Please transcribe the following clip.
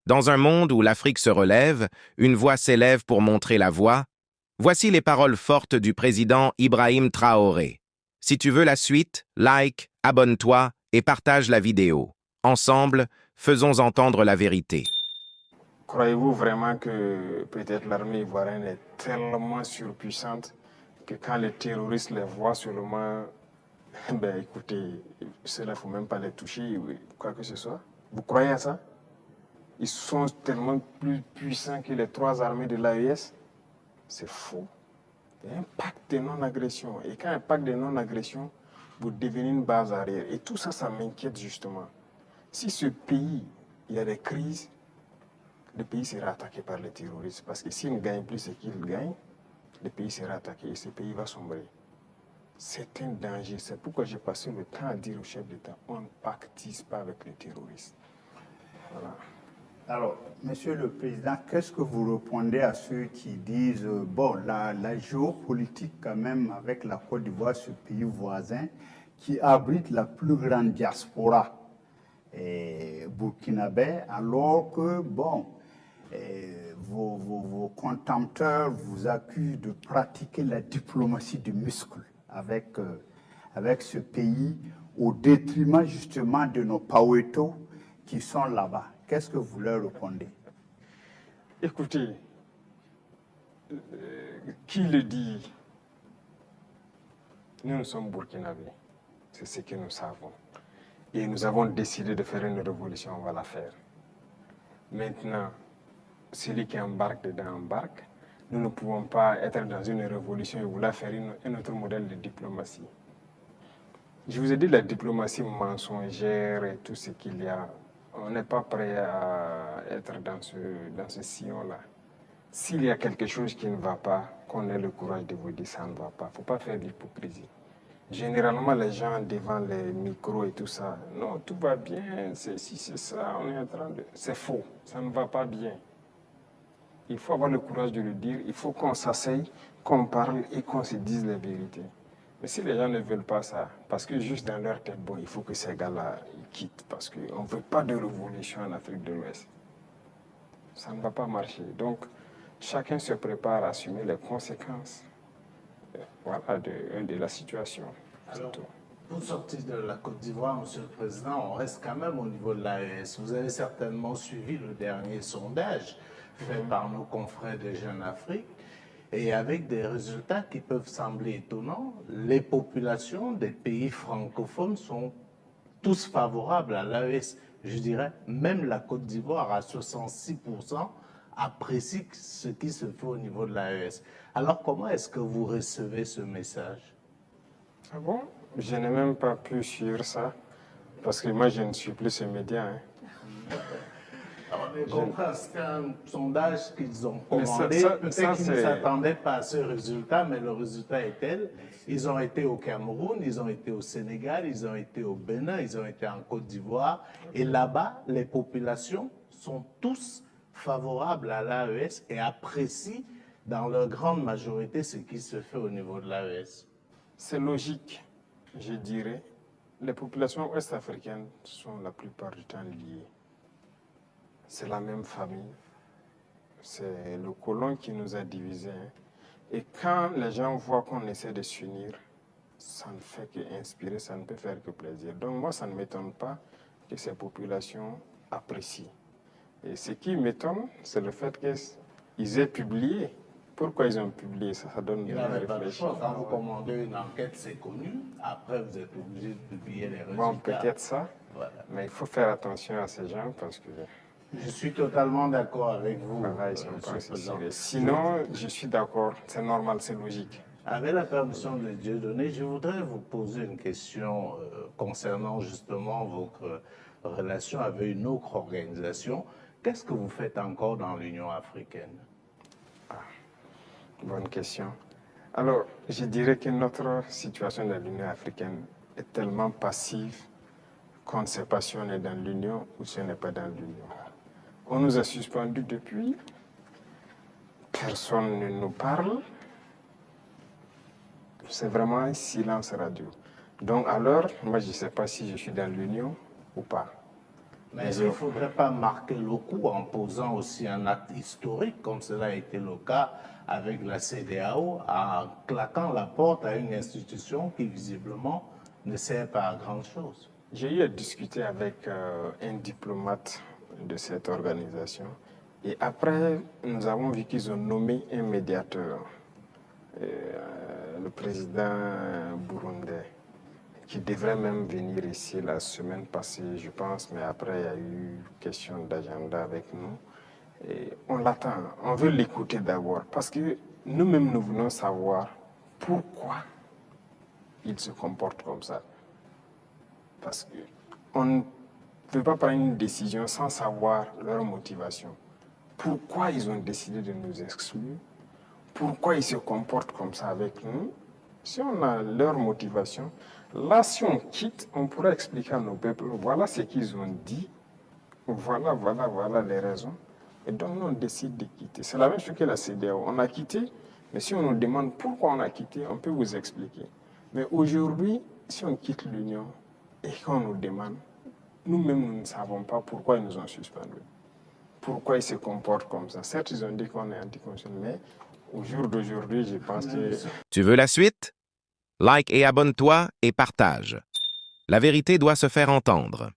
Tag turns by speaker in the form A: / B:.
A: Dans un monde où l'Afrique se relève, une voix s'élève pour montrer la voie. Voici les paroles fortes du président Ibrahim Traoré. Si tu veux la suite, like, abonne-toi et partage la vidéo. Ensemble, faisons entendre la vérité.
B: Croyez-vous vraiment que peut-être l'armée ivoirienne est tellement surpuissante que quand les terroristes les voient seulement, ben écoutez, cela, il ne faut même pas les toucher, quoi que ce soit. Vous croyez à ça? Ils sont tellement plus puissants que les 3 armées de l'AES? C'est faux. Il y a un pacte de non-agression. Et quand un pacte de non-agression, vous devenez une base arrière. Et tout ça, ça m'inquiète justement. Si ce pays, il y a des crises, le pays sera attaqué par les terroristes. Parce que s'ils ne gagnent plus ce qu'ils gagnent, le pays sera attaqué et ce pays va sombrer. C'est un danger. C'est pourquoi j'ai passé le temps à dire au chef d'État, on ne pactise pas avec les terroristes. Voilà.
C: Alors, Monsieur le Président, qu'est-ce que vous répondez à ceux qui disent, bon, la géopolitique quand même avec la Côte d'Ivoire, ce pays voisin, qui abrite la plus grande diaspora burkinabé, alors que, bon, vos contempteurs vous accusent de pratiquer la diplomatie du muscle avec ce pays, au détriment justement de nos Paweto qui sont là-bas. Qu'est-ce que vous leur répondez?
B: Écoutez, qui le dit? Nous sommes burkinabés, c'est ce que nous savons. Et nous avons décidé de faire une révolution, on va la faire. Maintenant, celui qui embarque dedans embarque. Nous ne pouvons pas être dans une révolution et vouloir faire un autre modèle de diplomatie. Je vous ai dit la diplomatie mensongère et tout ce qu'il y a. On n'est pas prêt à être dans ce sillon-là. S'il y a quelque chose qui ne va pas, qu'on ait le courage de vous dire ça ne va pas. Il ne faut pas faire d'hypocrisie. Généralement, les gens devant les micros et tout ça, non, tout va bien, si c'est ça, on est en train de... C'est faux, ça ne va pas bien. Il faut avoir le courage de le dire, il faut qu'on s'asseye, qu'on parle et qu'on se dise la vérité. Mais si les gens ne veulent pas ça, parce que juste dans leur tête, bon, il faut que ces gars-là quittent, parce qu'on ne veut pas de révolution en Afrique de l'Ouest. Ça ne va pas marcher. Donc, chacun se prépare à assumer les conséquences voilà, de la situation.
D: Alors, pour sortir de la Côte d'Ivoire, Monsieur le Président, on reste quand même au niveau de l'AES. Vous avez certainement suivi le dernier sondage fait par nos confrères de Jeune Afrique. Et avec des résultats qui peuvent sembler étonnants, les populations des pays francophones sont tous favorables à l'AES. Je dirais, même la Côte d'Ivoire, à 66%, apprécie ce qui se fait au niveau de l'AES. Alors, comment est-ce que vous recevez ce message?
B: Ah bon? Je n'ai même pas pu suivre ça, parce que moi, je ne suis plus ce média. Hein.
D: On comprend, c'est un sondage qu'ils ont commandé. Peut-être qu'ils ne s'attendaient pas à ce résultat, mais le résultat est tel. Ils ont été au Cameroun, ils ont été au Sénégal, ils ont été au Bénin, ils ont été en Côte d'Ivoire. Et là-bas, les populations sont tous favorables à l'AES et apprécient dans leur grande majorité ce qui se fait au niveau de l'AES.
B: C'est logique, je dirais. Les populations ouest-africaines sont la plupart du temps liées. C'est la même famille. C'est le colon qui nous a divisés. Hein. Et quand les gens voient qu'on essaie de s'unir, ça ne fait qu'inspirer, ça ne peut faire que plaisir. Donc moi, ça ne m'étonne pas que ces populations apprécient. Et ce qui m'étonne, c'est le fait qu'ils aient publié. Pourquoi ils ont publié ça? Ça donne
D: une réflexion. Quand vous commandez une enquête, c'est connu. Après, vous êtes obligé de publier les résultats.
B: Bon, peut-être ça. Voilà. Mais il faut faire attention à ces gens parce que...
D: Je suis totalement d'accord avec vous.
B: Voilà, ils sont pas sérieux. Sinon, je suis d'accord. C'est normal, c'est logique.
D: Avec la permission de Dieudonné, je voudrais vous poser une question concernant justement votre relation avec une autre organisation. Qu'est-ce que vous faites encore dans l'Union africaine?
B: Bonne question. Alors, je dirais que notre situation dans l'Union africaine est tellement passive qu'on ne sait pas si on est dans l'Union ou si on n'est pas dans l'Union. On nous a suspendus depuis, personne ne nous parle, c'est vraiment un silence radio. Donc alors, moi je ne sais pas si je suis dans l'Union ou pas.
D: Mais est-ce qu'il ne faudrait pas marquer le coup en posant aussi un acte historique, comme cela a été le cas avec la CEDEAO, en claquant la porte à une institution qui visiblement ne sert pas à grand-chose?
B: J'ai eu à discuter avec un diplomate de cette organisation et après, nous avons vu qu'ils ont nommé un médiateur, le président burundais, qui devrait même venir ici la semaine passée, je pense, mais après, il y a eu question d'agenda avec nous. Et on l'attend, on veut l'écouter d'abord, parce que nous-mêmes, nous voulons savoir pourquoi il se comporte comme ça. Parce qu'on ne peut pas prendre une décision sans savoir leur motivation. Pourquoi ils ont décidé de nous exclure? Pourquoi ils se comportent comme ça avec nous? Si on a leur motivation, là, si on quitte, on pourra expliquer à nos peuples, voilà ce qu'ils ont dit, voilà les raisons. Et donc, nous, on décide de quitter. C'est la même chose que la CEDEAO. On a quitté, mais si on nous demande pourquoi on a quitté, on peut vous expliquer. Mais aujourd'hui, si on quitte l'Union et qu'on nous demande, nous-mêmes, nous ne savons pas pourquoi ils nous ont suspendus. Pourquoi ils se comportent comme ça. Certes, ils ont dit qu'on est anticonstitutionnel, mais au jour d'aujourd'hui, je pense que...
A: Tu veux la suite? Like et abonne-toi et partage. La vérité doit se faire entendre.